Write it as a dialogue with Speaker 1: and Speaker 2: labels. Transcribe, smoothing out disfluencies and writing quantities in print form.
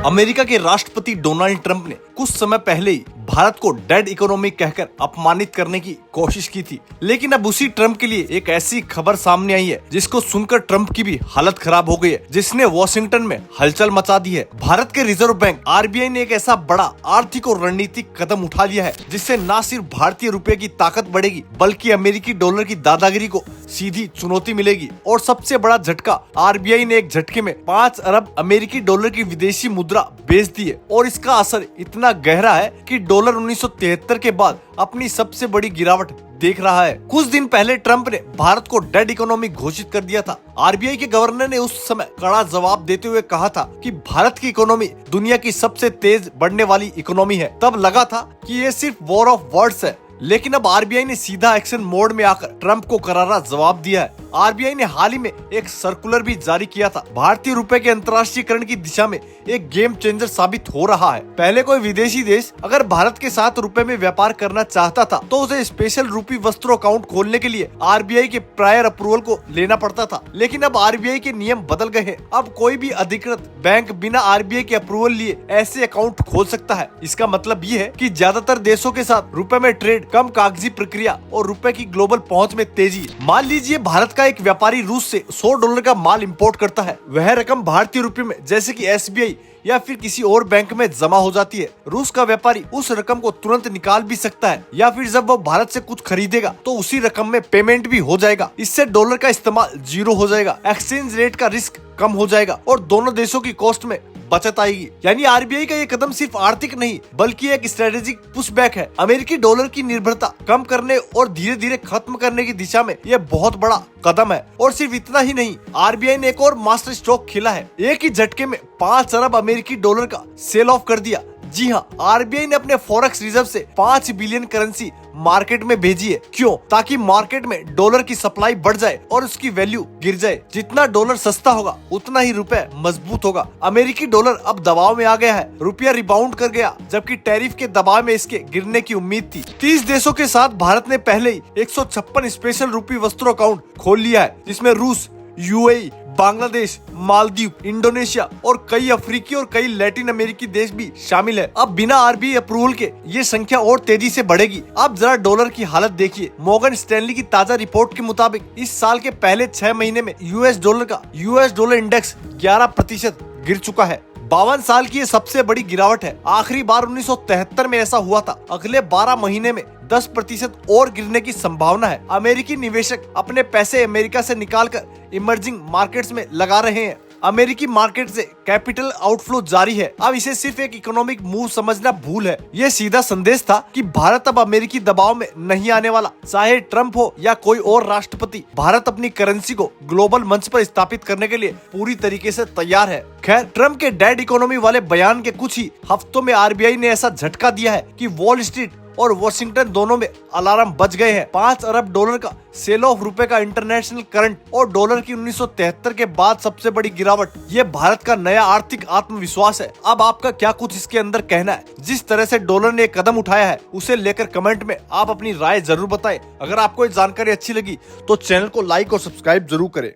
Speaker 1: America के राष्ट्रपति Donald Trump ने कुछ समय पहले ही भारत को डेड इकोनॉमी कहकर अपमानित करने की कोशिश की थी, लेकिन अब उसी ट्रंप के लिए एक ऐसी खबर सामने आई है जिसको सुनकर ट्रंप की भी हालत खराब हो गई है, जिसने वॉशिंगटन में हलचल मचा दी है। भारत के रिजर्व बैंक आरबीआई ने एक ऐसा बड़ा आर्थिक और रणनीतिक कदम उठा लिया है जिससे न सिर्फ भारतीय रुपए की ताकत बढ़ेगी बल्कि अमेरिकी डॉलर की दादागिरी को सीधी चुनौती मिलेगी। और सबसे बड़ा झटका, आरबीआई ने एक झटके में 5 अरब अमेरिकी डॉलर की विदेशी मुद्रा बेच दी है और इसका असर इतना गहरा है कि डॉलर 1973 के बाद अपनी सबसे बड़ी गिरावट देख रहा है। कुछ दिन पहले ट्रंप ने भारत को डेड इकोनॉमी घोषित कर दिया था। आरबीआई के गवर्नर ने उस समय कड़ा जवाब देते हुए कहा था कि भारत की इकोनॉमी दुनिया की सबसे तेज बढ़ने वाली इकोनॉमी है। तब लगा था कि ये सिर्फ वॉर ऑफ वर्ड्स है, लेकिन अब आरबीआई ने सीधा एक्शन मोड में आकर ट्रंप को करारा जवाब दिया है। आरबीआई ने हाल ही में एक सर्कुलर भी जारी किया था। भारतीय रुपए के अंतर्राष्ट्रीयकरण की दिशा में एक गेम चेंजर साबित हो रहा है। पहले कोई विदेशी देश अगर भारत के साथ रुपए में व्यापार करना चाहता था तो उसे स्पेशल रूपी वस्त्रों अकाउंट खोलने के लिए आरबीआई के प्रायर अप्रूवल को लेना पड़ता था, लेकिन अब आरबीआई के नियम बदल गए हैं। अब कोई भी अधिकृत बैंक बिना आरबीआई के अप्रूवल लिए ऐसे अकाउंट खोल सकता है। इसका मतलब ये है कि ज्यादातर देशों के साथ रुपए में ट्रेड, कम कागजी प्रक्रिया और रुपए की ग्लोबल पहुंच में तेजी। मान लीजिए भारत का एक व्यापारी रूस से $100 का माल इंपोर्ट करता है। वह रकम भारतीय रुपए में जैसे कि एसबीआई या फिर किसी और बैंक में जमा हो जाती है। रूस का व्यापारी उस रकम को तुरंत निकाल भी सकता है या फिर जब वो भारत से कुछ खरीदेगा तो उसी रकम में पेमेंट भी हो जाएगा। इससे डॉलर का इस्तेमाल 0 हो जाएगा, एक्सचेंज रेट का रिस्क कम हो जाएगा और दोनों देशों की कॉस्ट में बचत आएगी। यानी आरबीआई का ये कदम सिर्फ आर्थिक नहीं बल्कि एक स्ट्रेटेजिक पुशबैक है। अमेरिकी डॉलर की निर्भरता कम करने और धीरे धीरे खत्म करने की दिशा में ये बहुत बड़ा कदम है। और सिर्फ इतना ही नहीं, आरबीआई ने एक और मास्टर स्ट्रोक खेला है। एक ही झटके में 5 अरब अमेरिकी डॉलर का सेल ऑफ कर दिया। जी हाँ, आरबीआई ने अपने फॉरेक्स रिजर्व से 5 बिलियन करेंसी मार्केट में भेजी है। क्यों? ताकि मार्केट में डॉलर की सप्लाई बढ़ जाए और उसकी वैल्यू गिर जाए। जितना डॉलर सस्ता होगा उतना ही रुपए मजबूत होगा। अमेरिकी डॉलर अब दबाव में आ गया है। रुपया रिबाउंड कर गया, जबकि टैरिफ के दबाव में इसके गिरने की उम्मीद थी। 30 देशों के साथ भारत ने पहले ही 156 स्पेशल रूपी वस्त्रों अकाउंट खोल लिया है, जिसमें रूस, यूएई, बांग्लादेश, मालदीव, इंडोनेशिया और कई अफ्रीकी और कई लैटिन अमेरिकी देश भी शामिल है। अब बिना आरबीआई अप्रूवल के ये संख्या और तेजी से बढ़ेगी। अब जरा डॉलर की हालत देखिए। मॉर्गन स्टैनली की ताजा रिपोर्ट के मुताबिक इस साल के पहले 6 महीने में यूएस डॉलर इंडेक्स 11% गिर चुका है। 52 साल की ये सबसे बड़ी गिरावट है। आखिरी बार 1973 में ऐसा हुआ था। अगले 12 महीने में 10% और गिरने की संभावना है। अमेरिकी निवेशक अपने पैसे अमेरिका से निकालकर इमर्जिंग मार्केट्स में लगा रहे हैं। अमेरिकी मार्केट से कैपिटल आउटफ्लो जारी है। अब इसे सिर्फ एक इकोनॉमिक मूव समझना भूल है। ये सीधा संदेश था कि भारत अब अमेरिकी दबाव में नहीं आने वाला। चाहे ट्रंप हो या कोई और राष्ट्रपति, भारत अपनी करेंसी को ग्लोबल मंच पर स्थापित करने के लिए पूरी तरीके से तैयार है। खैर, ट्रंप के डेड इकोनॉमी वाले बयान के कुछ ही हफ्तों में आरबीआई ने ऐसा झटका दिया है कि वॉल स्ट्रीट और वॉशिंगटन दोनों में अलार्म बज गए हैं। 5 अरब डॉलर का सेल ऑफ रुपए का इंटरनेशनल करंट और डॉलर की 1973 के बाद सबसे बड़ी गिरावट, ये भारत का नया आर्थिक आत्मविश्वास है। अब आपका क्या कुछ इसके अंदर कहना है? जिस तरह से डॉलर ने कदम उठाया है उसे लेकर कमेंट में आप अपनी राय जरूर बताएं। अगर आपको ये जानकारी अच्छी लगी तो चैनल को लाइक और सब्सक्राइब जरूर करें।